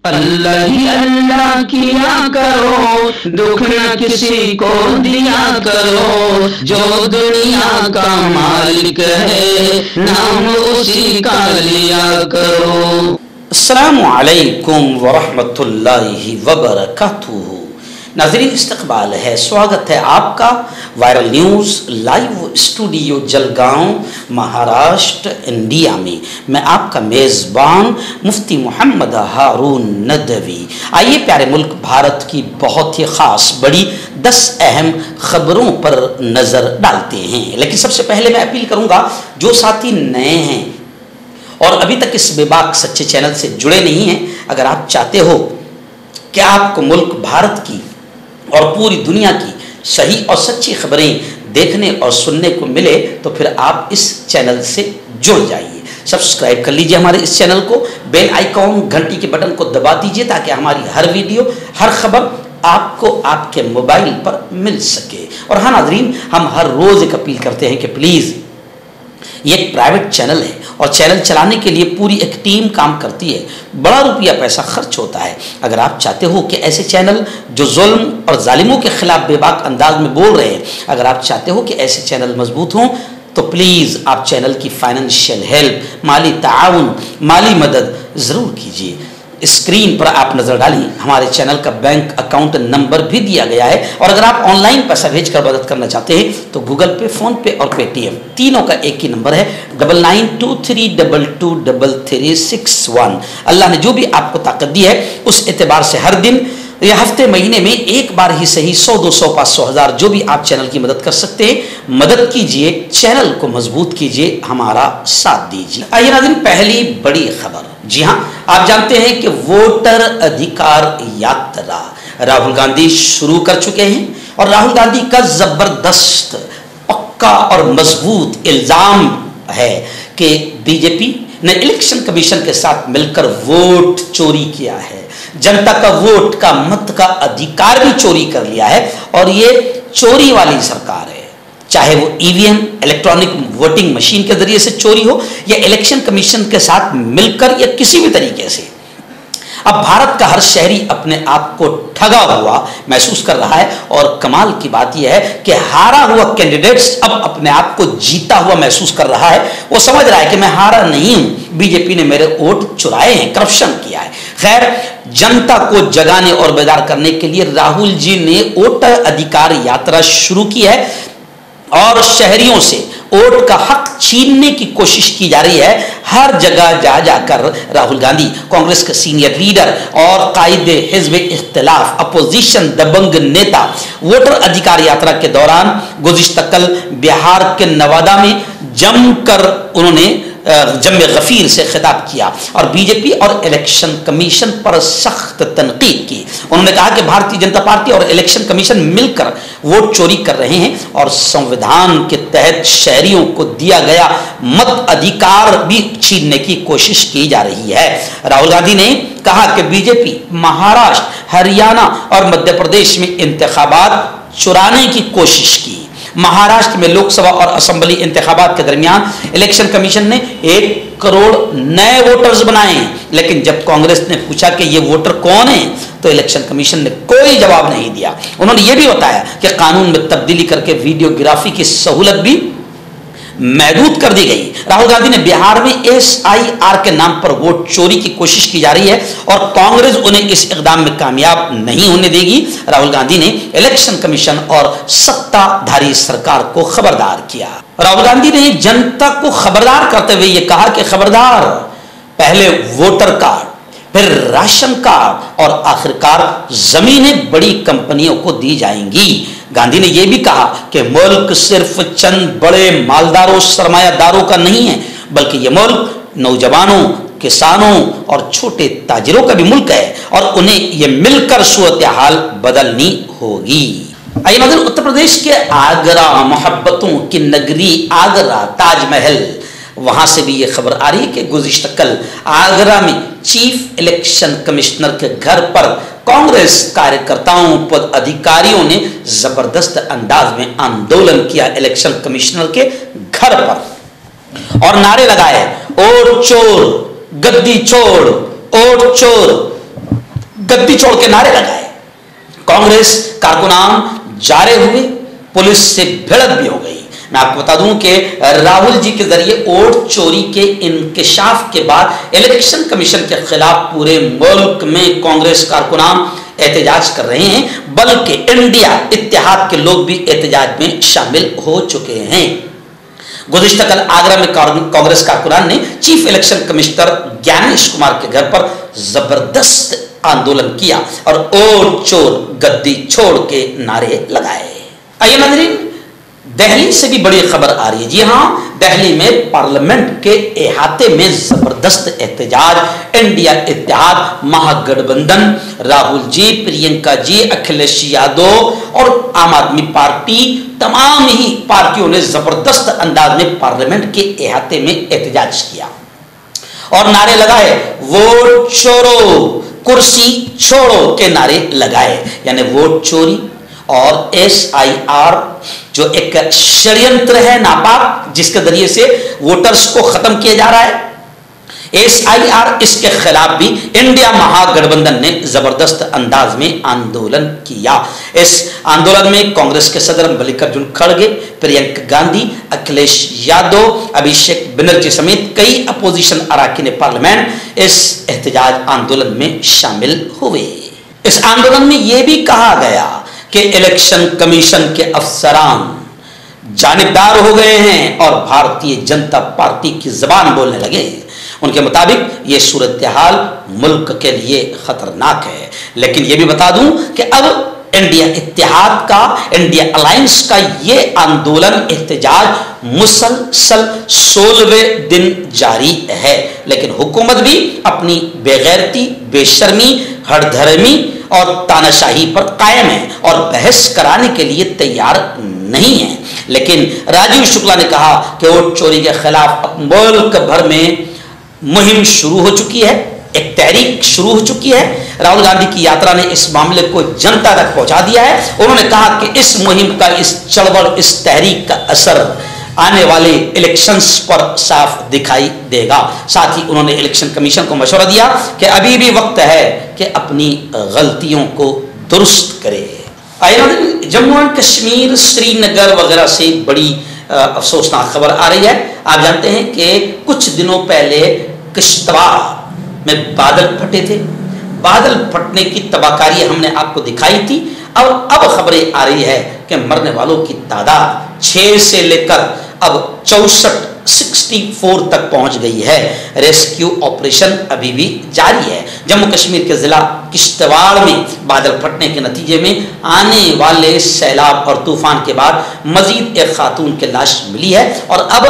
अल्लाह ही अल्लाह किया करो, दुख न किसी को दिया करो, जो दुनिया का मालिक है नाम उसी का लिया करो। अस्सलामु अलैकुम वरहमतुल्लाहि वबरकातुहू। नाज़रीन, इस्तक़बाल है, स्वागत है आपका viral news live studio Jalgaon, Maharashtra, India में। मैं आपका मेज़बान मुफ्ती मोहम्मद हारून नदवी। आइए प्यारे मुल्क भारत की बहुत ही ख़ास बड़ी 10 अहम ख़बरों पर नज़र डालते हैं। लेकिन सबसे पहले मैं अपील करूँगा, जो साथी नए हैं और अभी तक इस बेबाक सच्चे चैनल से जुड़े नहीं हैं, अगर आप चाहते हो कि आपको मुल्क भारत की और पूरी दुनिया की सही और सच्ची खबरें देखने और सुनने को मिले, तो फिर आप इस चैनल से जुड़ जाइए। सब्सक्राइब कर लीजिए हमारे इस चैनल को, बेल आइकॉन घंटी के बटन को दबा दीजिए ताकि हमारी हर वीडियो, हर खबर आपको आपके मोबाइल पर मिल सके। और हाँ नाज़रीन, हम हर रोज़ एक अपील करते हैं कि प्लीज़, ये एक प्राइवेट चैनल है और चैनल चलाने के लिए पूरी एक टीम काम करती है, बड़ा रुपया पैसा खर्च होता है। अगर आप चाहते हो कि ऐसे चैनल जो जुल्म और जालिमों के खिलाफ बेबाक अंदाज में बोल रहे हैं, अगर आप चाहते हो कि ऐसे चैनल मजबूत हों, तो प्लीज़ आप चैनल की फाइनेंशियल हेल्प, माली ताउन, माली मदद ज़रूर कीजिए। स्क्रीन पर आप नज़र डालिए, हमारे चैनल का बैंक अकाउंट नंबर भी दिया गया है। और अगर आप ऑनलाइन पैसा भेजकर मदद करना चाहते हैं तो गूगल पे, फ़ोन पे और पेटीएम, तीनों का एक ही नंबर है, 9923223361। अल्लाह ने जो भी आपको ताकत दी है, उस एतबार से हर दिन या हफ्ते महीने में एक बार ही सही 100, 200, 500, 1000 जो भी आप चैनल की मदद कर सकते हैं, मदद कीजिए, चैनल को मजबूत कीजिए, हमारा साथ दीजिए। आइए नाज़रीन, पहली बड़ी खबर। जी हाँ, आप जानते हैं कि वोटर अधिकार यात्रा राहुल गांधी शुरू कर चुके हैं और राहुल गांधी का जबरदस्त, पक्का और मजबूत इल्जाम है कि बीजेपी ने इलेक्शन कमीशन के साथ मिलकर वोट चोरी किया है, जनता का वोट का, मत का अधिकार भी चोरी कर लिया है। और ये चोरी वाली सरकार है, चाहे वो ईवीएम, इलेक्ट्रॉनिक वोटिंग मशीन के जरिए से चोरी हो या इलेक्शन कमीशन के साथ मिलकर या किसी भी तरीके से। अब भारत का हर शहरी अपने आप को ठगा हुआ महसूस कर रहा है और कमाल की बात यह है कि हारा हुआ कैंडिडेट्स अब अपने आप को जीता हुआ महसूस कर रहा है। वो समझ रहा है कि मैं हारा नहीं हूं, बीजेपी ने मेरे वोट चुराए हैं, करप्शन किया है। खैर, जनता को जगाने और बेदार करने के लिए राहुल जी ने वोटर अधिकार यात्रा शुरू की है और शहरियों से वोट का हक छीनने की कोशिश की जा रही है। हर जगह जा जाकर राहुल गांधी, कांग्रेस के सीनियर लीडर और कायदे हिज़्ब इख्तिलाफ, अपोजिशन दबंग नेता, वोटर अधिकार यात्रा के दौरान गुज़िश्ता कल बिहार के नवादा में जमकर उन्होंने जम्मे गफीर से खिताब किया और बीजेपी और इलेक्शन कमीशन पर सख्त तनकीद की। उन्होंने कहा कि भारतीय जनता पार्टी और इलेक्शन कमीशन मिलकर वोट चोरी कर रहे हैं और संविधान के तहत शहरियों को दिया गया मत अधिकार भी छीनने की कोशिश की जा रही है। राहुल गांधी ने कहा कि बीजेपी महाराष्ट्र, हरियाणा और मध्य प्रदेश में इंतखाबात चुराने की कोशिश की। महाराष्ट्र में लोकसभा और असेंबली इंतखाबात के दरमियान इलेक्शन कमीशन ने 1 करोड़ नए वोटर्स बनाए हैं, लेकिन जब कांग्रेस ने पूछा कि ये वोटर कौन है तो इलेक्शन कमीशन ने कोई जवाब नहीं दिया। उन्होंने ये भी बताया कि कानून में तब्दीली करके वीडियोग्राफी की सहूलत भी महदूद कर दी गई। राहुल गांधी ने बिहार में SIR के नाम पर वोट चोरी की कोशिश की जा रही है और कांग्रेस उन्हें इस इकदाम में कामयाब नहीं होने देगी। राहुल गांधी ने इलेक्शन कमीशन और सत्ताधारी सरकार को खबरदार किया। राहुल गांधी ने जनता को खबरदार करते हुए यह कहा कि खबरदार, पहले वोटर कार्ड, फिर राशन कार्ड और आखिरकार जमीनें बड़ी कंपनियों को दी जाएंगी। गांधी ने यह भी कहा कि मुल्क सिर्फ चंद बड़े मालदारों, सरमायादारों का नहीं है, बल्कि यह मुल्क नौजवानों, किसानों और छोटे ताजिरों का भी मुल्क है और उन्हें यह मिलकर सूरत हाल बदलनी होगी। आइए नाज़रीन, उत्तर प्रदेश के आगरा, मोहब्बतों की नगरी आगरा, ताजमहल, वहां से भी ये खबर आ रही है कि गुज़िश्ता कल आगरा में चीफ इलेक्शन कमिश्नर के घर पर कांग्रेस कार्यकर्ताओं, पद अधिकारियों ने जबरदस्त अंदाज में आंदोलन किया इलेक्शन कमिश्नर के घर पर और नारे लगाए, वोट चोर, गद्दी छोड़, वोट चोर। गद्दी छोड़ के नारे लगाए। कांग्रेस कारकुनान जा रहे हुए, पुलिस से भिड़ंत भी हो गई। मैं आपको बता दूं कि राहुल जी के जरिए वोट चोरी के इंकशाफ के बाद इलेक्शन कमीशन के खिलाफ पूरे मुल्क में कांग्रेस कारकुनान एहतजाज कर रहे हैं, बल्कि इंडिया इत्तेहाद के लोग भी एहतजाज में शामिल हो चुके हैं। गुज़िश्ता कल आगरा में कांग्रेस कारकुनान ने chief election commissioner Gyanesh Kumar के घर पर जबरदस्त आंदोलन किया और वोट चोर गद्दी छोड़ के नारे लगाए। आइए नाज़रीन, दिल्ली से भी बड़ी खबर आ रही है। जी हां, दिल्ली में पार्लियामेंट के अहाते में जबरदस्त एहतजाज। इंडिया इत्तेहाद महागठबंधन, राहुल जी, प्रियंका जी, अखिलेश यादव और आम आदमी पार्टी, तमाम ही पार्टियों ने जबरदस्त अंदाज में पार्लियामेंट के अहाते में एहतजाज किया और नारे लगाए। वोट छोड़ो, कुर्सी छोड़ो के नारे लगाए। यानी वोट चोरी और SIR जो एक षड्यंत्र है नापाक, जिसके जरिए से वोटर्स को खत्म किया जा रहा है, SIR, इसके खिलाफ भी इंडिया महागठबंधन ने जबरदस्त अंदाज में आंदोलन किया। इस आंदोलन में कांग्रेस के सदर मल्लिकार्जुन खड़गे, प्रियंका गांधी, अखिलेश यादव, अभिषेक बनर्जी समेत कई अपोजिशन अरकान पार्लियामेंट इस एहतजाज आंदोलन में शामिल हुए। इस आंदोलन में यह भी कहा गया कि इलेक्शन कमीशन के अफसरान जानिबदार हो गए हैं और भारतीय जनता पार्टी की जबान बोलने लगे। उनके मुताबिक ये सूरत हाल मुल्क के लिए खतरनाक है। लेकिन यह भी बता दूं कि अब इंडिया इत्तेहाद का, इंडिया अलायंस का ये आंदोलन एहतजाज मुसलसल 16वें दिन जारी है। लेकिन हुकूमत भी अपनी बेगैरती, बेशर्मी, हड़धर्मी और तानाशाही पर कायम है और बहस कराने के लिए तैयार नहीं है। लेकिन राजीव शुक्ला ने कहा कि वोट चोरी के खिलाफ मुल्क भर में मुहिम शुरू हो चुकी है, एक तहरीक शुरू हो चुकी है। राहुल गांधी की यात्रा ने इस मामले को जनता तक पहुंचा दिया है। उन्होंने कहा कि इस मुहिम का, इस चळवळ, इस तहरीक का असर आने वाले इलेक्शंस पर साफ दिखाई देगा। साथ ही उन्होंने इलेक्शन कमीशन को मशवरा दिया कि अभी भी वक्त है कि अपनी गलतियों को दुरुस्त करे। जम्मू एंड कश्मीर, श्रीनगर वगैरह से बड़ी अफसोसनाक खबर आ रही है। आप जानते हैं कि कुछ दिनों पहले किश्तवाड़ में बादल फटे थे। बादल फटने की तबाहकारी हमने आपको दिखाई थी। अब खबरें आ रही है कि मरने वालों की तादाद 6 से लेकर अब 64 तक पहुंच गई है। रेस्क्यू ऑपरेशन अभी भी जारी है। जम्मू कश्मीर के जिला किश्तवाड़ में बादल फटने के नतीजे में आने वाले सैलाब और तूफान के बाद मजीद एक खातून की लाश मिली है और अब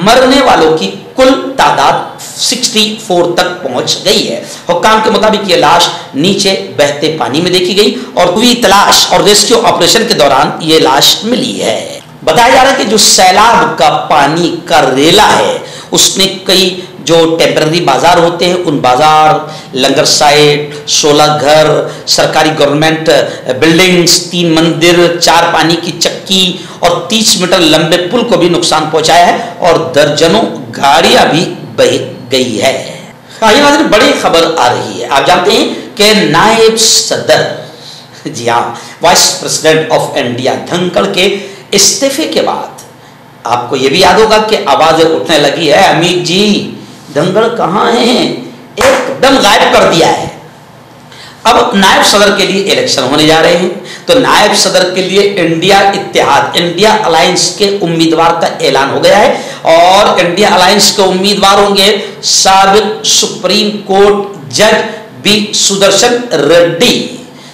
मरने वालों की कुल तादाद 64 तक पहुंच गई है। हुक्काम के मुताबिक ये लाश नीचे बहते पानी में देखी गई और हुई तलाश और रेस्क्यू ऑपरेशन के दौरान ये लाश मिली है। बताया जा रहा है कि जो सैलाब का पानी का रेला है उसने कई जो टेम्पररी बाजार होते हैं, उन बाजार, लंगर साइट, 16 घर, सरकारी गवर्नमेंट बिल्डिंग्स, 3 मंदिर, 4 पानी की चक्की और 30 मीटर लंबे पुल को भी नुकसान पहुंचाया है और दर्जनों गाड़ियां भी बह गई है। आइए बड़ी खबर आ रही है। आप जानते हैं कि नायब सदर, जी हाँ, vice president of India Dhankhar के इस्तीफे के बाद आपको यह भी याद होगा कि आवाजें उठने लगी है, अमित जी धनखड़ कहां हैं, एकदम गायब कर दिया है। अब नायब सदर के लिए इलेक्शन होने जा रहे हैं, तो नायब सदर के लिए इंडिया इत्तेहाद, इंडिया अलायंस के उम्मीदवार का ऐलान हो गया है और इंडिया अलायंस के उम्मीदवार होंगे साबिक सुप्रीम कोर्ट जज बी सुदर्शन रेड्डी।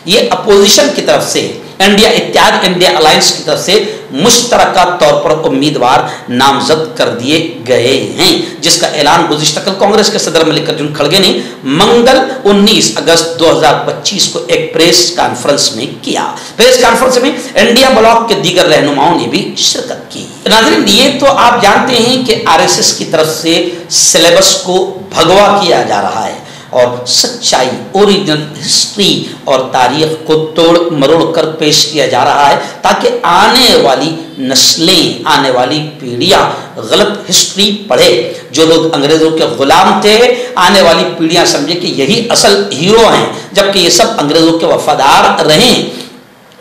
ये अपोजिशन की तरफ से इंडिया इत्तेहाद, इंडिया अलायंस की तरफ से मुश्तरका तौर पर उम्मीदवार नामजद कर दिए गए हैं, जिसका ऐलान गुज़िश्ता कल कांग्रेस के सदर मल्लिकार्जुन खड़गे ने मंगल 19 अगस्त 2025 को एक प्रेस कॉन्फ्रेंस में किया। प्रेस कॉन्फ्रेंस में इंडिया ब्लॉक के दीगर रहनुमाओं ने भी शिरकत की। नाज़रीन, ये तो आप जानते हैं कि RSS की तरफ से सिलेबस को भगवा किया जा रहा है और सच्चाई, ओरिजिनल हिस्ट्री और तारीख को तोड़ मरोड़ कर पेश किया जा रहा है, ताकि आने वाली नस्लें, आने वाली पीढ़ियां गलत हिस्ट्री पढ़े। जो लोग अंग्रेजों के गुलाम थे, आने वाली पीढ़ियां समझे कि यही असल हीरो हैं, जबकि ये सब अंग्रेजों के वफादार रहे।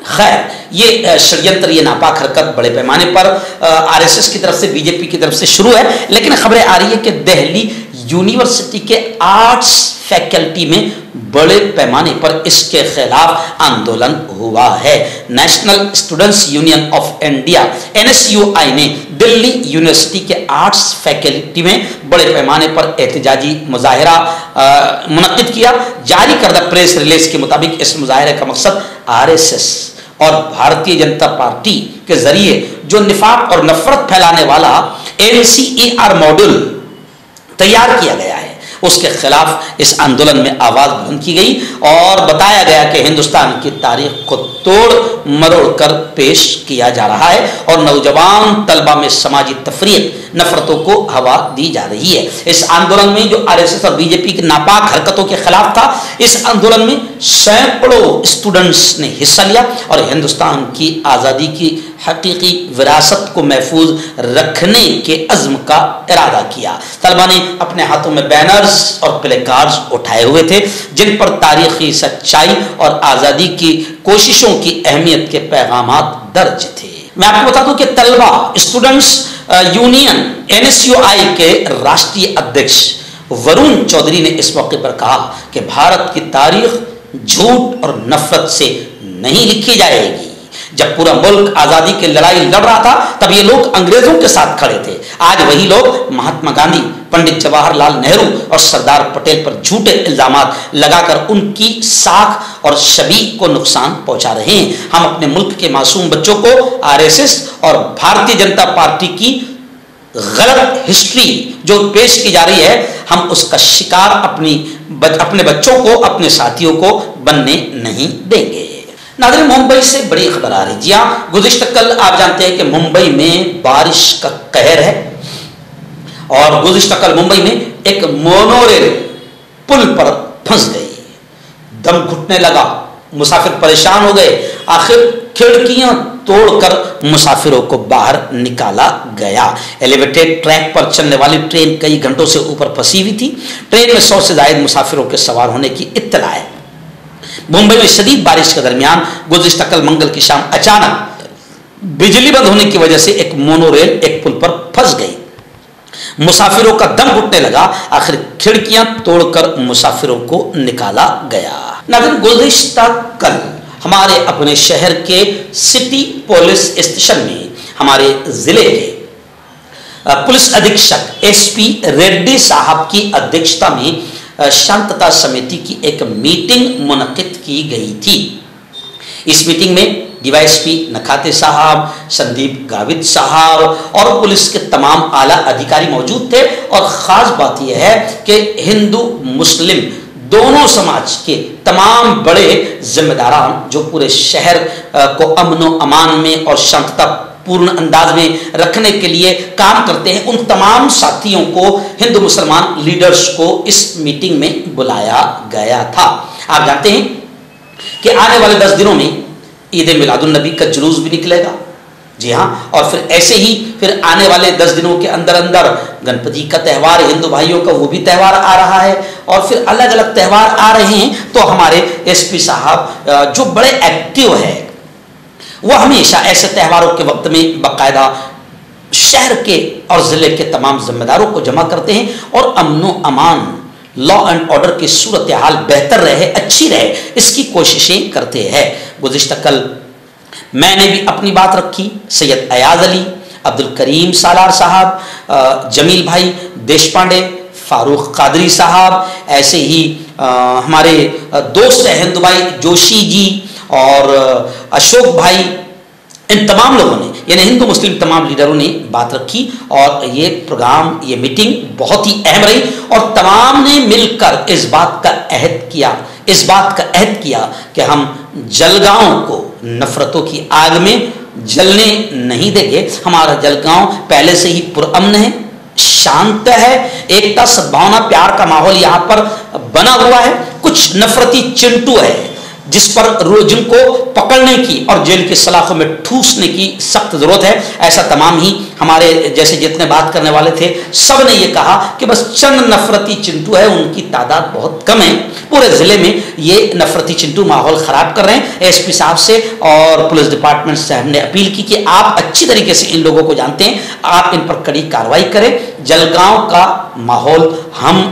खैर, ये षड्यंत्र, ये नापाक हरकत बड़े पैमाने पर आरएसएस की तरफ से, बीजेपी की तरफ से शुरू है। लेकिन खबरें आ रही है कि दिल्ली यूनिवर्सिटी के आर्ट्स फैकल्टी में बड़े पैमाने पर इसके खिलाफ आंदोलन हुआ है। National students union of India NSUI ने दिल्ली यूनिवर्सिटी के आर्ट्स फैकल्टी में बड़े पैमाने पर एहतजाजी मुजाहिरा मुनक्किद किया। जारी करदा प्रेस रिलीज के मुताबिक इस मुजाहिरे का मकसद आरएसएस और भारतीय जनता पार्टी के जरिए जो निफाक और नफरत फैलाने वाला NCER मॉड्यूल तैयार किया गया है, उसके खिलाफ इस आंदोलन में आवाज बुलंद की गई और बताया गया कि हिंदुस्तान की तारीख को तोड़ मरोड़ कर पेश किया जा रहा है और नौजवान तलबा में समाजी तफरीक, नफरतों को हवा दी जा रही है। इस आंदोलन में जो आरएसएस और बीजेपी की नापाक हरकतों के खिलाफ था, इस आंदोलन में सैकड़ों स्टूडेंट्स ने हिस्सा लिया और हिंदुस्तान की आज़ादी की हकीकी विरासत को महफूज रखने के अज़्म का इरादा किया। तलबा ने अपने हाथों में बैनर्स और प्ले कार्ड्स उठाए हुए थे, जिन पर तारीखी सच्चाई और आज़ादी की कोशिशों की अहमियत के पैगामात दर्ज थे। मैं आपको बता दूं कि तलबा स्टूडेंट्स यूनियन NSUI के राष्ट्रीय अध्यक्ष वरुण चौधरी ने इस मौके पर कहा कि भारत की तारीख झूठ और नफरत से नहीं लिखी जाएगी। जब पूरा मुल्क आजादी की लड़ाई लड़ रहा था, तब ये लोग अंग्रेजों के साथ खड़े थे। आज वही लोग महात्मा गांधी, पंडित जवाहरलाल नेहरू और सरदार पटेल पर झूठे इल्जामात लगाकर उनकी साख और छवि को नुकसान पहुंचा रहे हैं। हम अपने मुल्क के मासूम बच्चों को आरएसएस और भारतीय जनता पार्टी की गलत हिस्ट्री जो पेश की जा रही है, हम उसका शिकार अपने बच्चों को, अपने साथियों को बनने नहीं देंगे। नाज़रीन, मुंबई से बड़ी खबर आ रही। जी हाँ, गुज़िश्ता कल आप जानते हैं कि मुंबई में बारिश का कहर है और गुज़िश्ता कल मुंबई में एक मोनोरेल पुल पर फंस गई, दम घुटने लगा, मुसाफिर परेशान हो गए। आखिर खिड़कियां तोड़कर मुसाफिरों को बाहर निकाला गया। एलिवेटेड ट्रैक पर चलने वाली ट्रेन कई घंटों से ऊपर फंसी हुई थी। ट्रेन में 100 से ज्यादा मुसाफिरों के सवार होने की इत्तला है। मुंबई में शदीद बारिश के दरमियान गुज़िश्ता कल मंगल की शाम अचानक बिजली बंद होने की वजह से एक मोनोरेल एक पुल पर फंस गई। मुसाफिरों का दम घुटने लगा। आखिर खिड़कियां तोड़कर मुसाफिरों को निकाला गया। नाज़रीन, गुज़िश्ता कल हमारे अपने शहर के सिटी पुलिस स्टेशन में हमारे जिले के पुलिस अधीक्षक SP रेड्डी साहब की अध्यक्षता में शांतता समिति की एक मीटिंग मुनक्किद की गई थी। इस मीटिंग में DYSP नखाते साहब, संदीप गावित साहब और पुलिस के तमाम आला अधिकारी मौजूद थे। और ख़ास बात यह है कि हिंदू मुस्लिम दोनों समाज के तमाम बड़े जिम्मेदारान जो पूरे शहर को अमन व अमान में और शांतता पूर्ण अंदाज में रखने के लिए काम करते हैं, उन तमाम साथियों को, हिंदू मुसलमान लीडर्स को इस मीटिंग में बुलाया गया था। आप जानते हैं कि आने वाले 10 दिनों में ईद मिलादुन नबी का जुलूस भी निकलेगा। जी हाँ, और फिर ऐसे ही फिर आने वाले 10 दिनों के अंदर अंदर गणपति का त्यौहार, हिंदू भाइयों का वो भी त्यौहार आ रहा है और फिर अलग अलग त्यौहार आ रहे हैं। तो हमारे SP साहब जो बड़े एक्टिव है, वो हमेशा ऐसे त्योहारों के वक्त में बाकायदा शहर के और ज़िले के तमाम जिम्मेदारों को जमा करते हैं और अमनो अमान, लॉ एंड ऑर्डर की सूरत हाल बेहतर रहे, अच्छी रहे, इसकी कोशिशें करते हैं। गुज़िश्ता कल मैंने भी अपनी बात रखी। सैयद अयाज अली, अब्दुल करीम सालार साहब, जमील भाई देशपांडे, फारूक कादरी साहब, ऐसे ही हमारे दोस्त हैं हिंदू भाई जोशी जी और अशोक भाई, इन तमाम लोगों ने, यानी हिंदू मुस्लिम तमाम लीडरों ने बात रखी और ये प्रोग्राम, ये मीटिंग बहुत ही अहम रही और तमाम ने मिलकर इस बात का अहद किया कि हम जलगांव को नफरतों की आग में जलने नहीं देंगे। हमारा जलगांव पहले से ही पुरअमन है, शांत है, एकता सद्भावना प्यार का माहौल यहाँ पर बना हुआ है। कुछ नफरती चिंटू है जिस पर जिनको पकड़ने की और जेल की सलाखों में ठूसने की सख्त जरूरत है। ऐसा तमाम ही हमारे जैसे जितने बात करने वाले थे सब ने ये कहा कि बस चंद नफरती चिंटू है, उनकी तादाद बहुत कम है। पूरे जिले में ये नफरती चिंटू माहौल खराब कर रहे हैं। एसपी साहब से और पुलिस डिपार्टमेंट से हमने अपील की कि आप अच्छी तरीके से इन लोगों को जानते हैं, आप इन पर कड़ी कार्रवाई करें। जलगांव का माहौल हम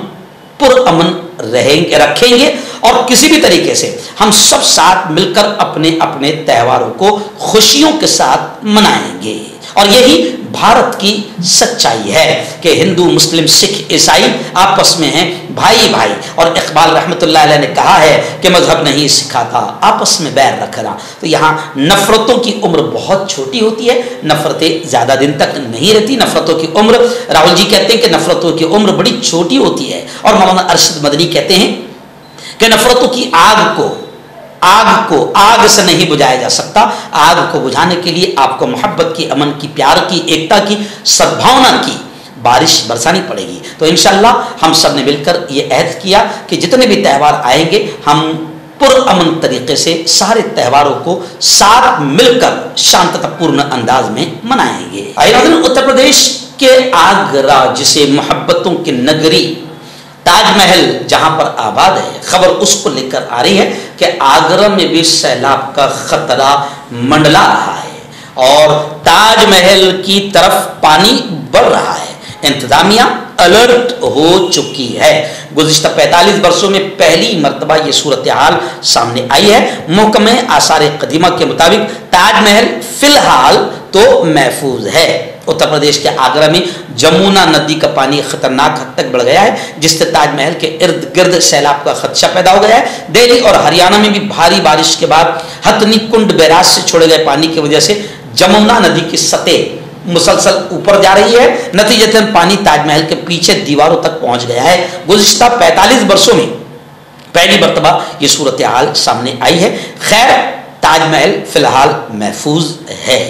पुरअमन रखेंगे और किसी भी तरीके से हम सब साथ मिलकर अपने अपने त्योहारों को खुशियों के साथ मनाएंगे। और यही भारत की सच्चाई है कि हिंदू मुस्लिम सिख ईसाई आपस में हैं भाई भाई। और इकबाल रहमतुल्लाह अलैह ने कहा है कि मजहब नहीं सिखाता आपस में बैर रखना। तो यहाँ नफरतों की उम्र बहुत छोटी होती है, नफरतें ज़्यादा दिन तक नहीं रहती। नफरतों की उम्र, राहुल जी कहते हैं कि नफरतों की उम्र बड़ी छोटी होती है। और मौलाना अरशद मदनी कहते हैं कि नफरतों की आग से नहीं बुझाया जा सकता। आग को बुझाने के लिए आपको मोहब्बत की, अमन की, प्यार की, एकता की, सद्भावना की बारिश बरसानी पड़ेगी। तो इंशाअल्लाह हम सब ने मिलकर ये अहद किया कि जितने भी त्यौहार आएंगे हम पुरअमन तरीके से सारे त्यौहारों को साथ मिलकर शांततापूर्ण अंदाज में मनाएंगे। उत्तर प्रदेश के आगरा, जिसे मोहब्बतों की नगरी ताजमहल जहां पर आबाद है, खबर उसको लेकर आ रही है कि आगरा में भी सैलाब का खतरा मंडला रहा है और ताजमहल की तरफ पानी बढ़ रहा है। इंतजामिया अलर्ट हो चुकी है। गुज़िश्ता 45 वर्षों में पहली मर्तबा ये सूरत हाल सामने आई है। महकमे आसार कदीमा के मुताबिक ताजमहल फिलहाल तो महफूज है। उत्तर प्रदेश के आगरा में जमुना नदी का पानी खतरनाक हद तक बढ़ गया है, जिससे ताजमहल के इर्द गिर्द सैलाब का खदशा पैदा हो गया है। दिल्ली और हरियाणा में भी भारी बारिश के बाद हथनी कुंड बैराज से छोड़े गए पानी की वजह से जमुना नदी की सतह मुसलसल ऊपर जा रही है। नतीजतन पानी ताजमहल के पीछे दीवारों तक पहुंच गया है। गुज़िश्ता 45 वर्षों में पहली मर्तबा ये सूरत हाल सामने आई है। खैर, ताजमहल फिलहाल महफूज है।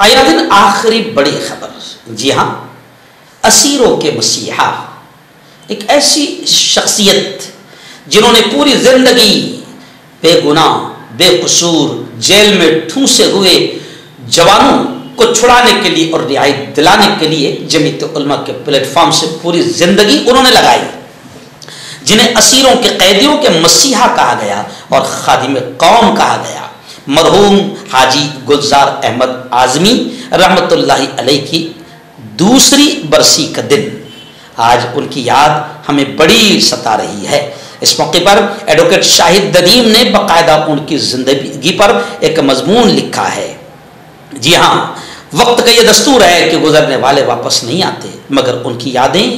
आया दिन आखिरी बड़ी खबर, जी हाँ, असीरों के मसीहा, एक ऐसी शख्सियत जिन्होंने पूरी जिंदगी बेगुनाह बेकसूर जेल में ठूसे हुए जवानों को छुड़ाने के लिए और रिहाई दिलाने के लिए जमीयत उलमा के प्लेटफॉर्म से पूरी जिंदगी उन्होंने लगाई, जिन्हें असीरों के कैदियों के मसीहा कहा गया और खादिम कौम कहा गया। मरहूम हाजी गुलजार अहमद आजमी रहमतुल्लाहि अलैह की दूसरी बरसी का दिन, आज उनकी याद हमें बड़ी सता रही है। इस मौके पर एडवोकेट शाहिद ददीम ने बाकायदा उनकी जिंदगी पर एक मजमून लिखा है। जी हाँ, वक्त का ये दस्तूर है कि गुजरने वाले वापस नहीं आते, मगर उनकी यादें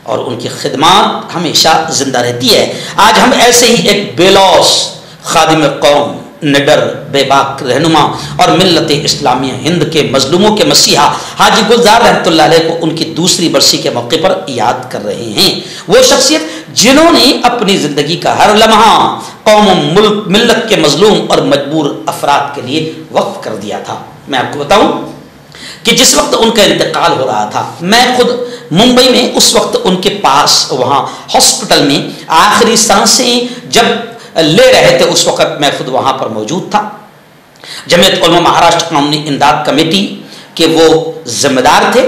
और उनकी खिदमत हमेशा जिंदा रहती है। आज हम ऐसे ही एक बेलौस खादिम कौम, निडर बेबाक रहनुमा और मिल्लत इस्लामिया हिंद के मजलूमों के मसीहा हाजी गुलजार रहमतुल्लाह अलैह को उनकी दूसरी बरसी के मौके पर याद कर रहे हैं। वो शख्सियत जिन्होंने अपनी जिंदगी का हर लम्हा कौम, मुल्क, मिल्लत के मजलूम और मजबूर अफराद के लिए वक्फ कर दिया था। मैं आपको बताऊं कि जिस वक्त उनका इंतकाल हो रहा था, मैं खुद मुंबई में उस वक्त उनके पास वहाँ हॉस्पिटल में आखिरी सांसें जब ले रहे थे, उस वक्त मैं खुद वहाँ पर मौजूद था। जमीयत उलमा महाराष्ट्र कानूनी इमदाद कमेटी के वो जिम्मेदार थे।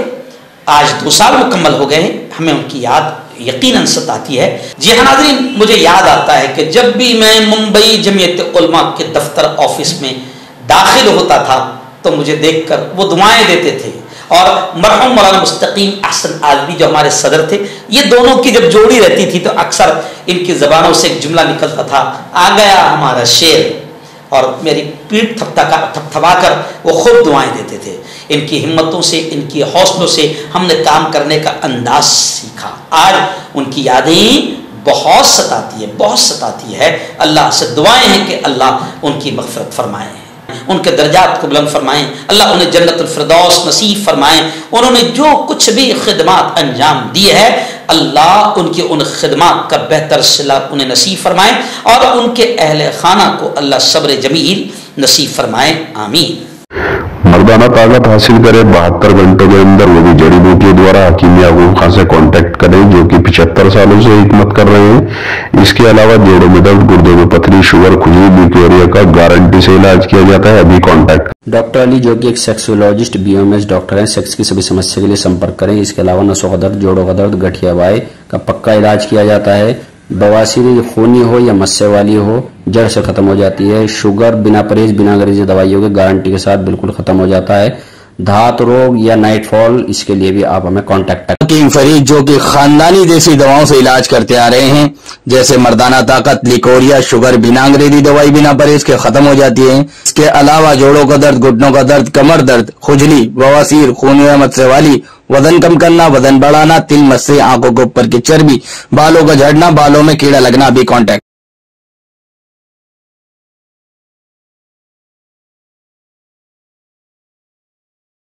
आज 2 साल मुकम्मल हो गए हैं, हमें उनकी याद यकीनन सताती है। जी हाँ नाज़रीन, मुझे याद आता है कि जब भी मैं मुंबई जमीयत उलमा के दफ्तर ऑफिस में दाखिल होता था तो मुझे देखकर वो दुआएं देते थे। और मरहूम मौलाना मुस्तकीम अहसन आज़मी जो हमारे सदर थे, ये दोनों की जब जोड़ी रहती थी तो अक्सर इनकी ज़बानों से एक जुमला निकलता था, आ गया हमारा शेर, और मेरी पीठ थपथपा कर वो खूब दुआएं देते थे। इनकी हिम्मतों से, इनकी हौसलों से हमने काम करने का अंदाज सीखा। आज उनकी यादें बहुत सताती है। अल्लाह से दुआएं हैं कि अल्लाह उनकी मग़फ़िरत फरमाए, उनके दर्जात को बुलंद फरमाएं, अल्लाह उन्हें जन्नतुल फिरदौस नसीब फरमाएं। उन्होंने जो कुछ भी खिदमत अंजाम दी है, अल्लाह उनकी उन खिदमत का बेहतर सिला उन्हें नसीब फरमाएं और उनके अहले खाना को अल्लाह सब्र जमील नसीब फरमाएं। आमीन। मर्दाना ताकत हासिल करें 72 घंटों के अंदर, वो भी जड़ी बूटियों द्वारा, हकीम याकूब खान से कांटेक्ट करें जो कि 75 सालों से हिकमत कर रहे हैं। इसके अलावा जोड़ों में दर्द, गुर्दों में पथरी, शुगर, खुजली, ल्यूकेरिया का गारंटी से इलाज किया जाता है। अभी कांटेक्ट। डॉक्टर अली जो कि एक सेक्सोलॉजिस्ट बीओएमएस डॉक्टर हैं, सेक्स की सभी समस्या के लिए संपर्क करें। इसके अलावा नसों का दर्द, जोड़ों का दर्द, गठिया वाई का पक्का इलाज किया जाता है। बवासीर खूनी हो या मस्से वाली हो, जड़ से खत्म हो जाती है। शुगर बिना परहेज, बिना अंग्रेजी दवाइयों के गारंटी के साथ बिल्कुल खत्म हो जाता है। धात रोग या नाइटफॉल, इसके लिए भी आप हमें कांटेक्ट करें। हकीम फरीद जो कि खानदानी देसी दवाओं से इलाज करते आ रहे हैं, जैसे मर्दाना ताकत, लिकोरिया, शुगर बिना अंग्रेजी दवाई, बिना परहेज के खत्म हो जाती है। इसके अलावा जोड़ों का दर्द, घुटनों का दर्द, कमर दर्द, खुजली, बवासीर, खून या मस्से वाली, वजन कम करना, वजन बढ़ाना, तिल, मस्से, आंखों के ऊपर की चर्बी, बालों का झड़ना, बालों में कीड़ा लगना, भी कांटेक्ट।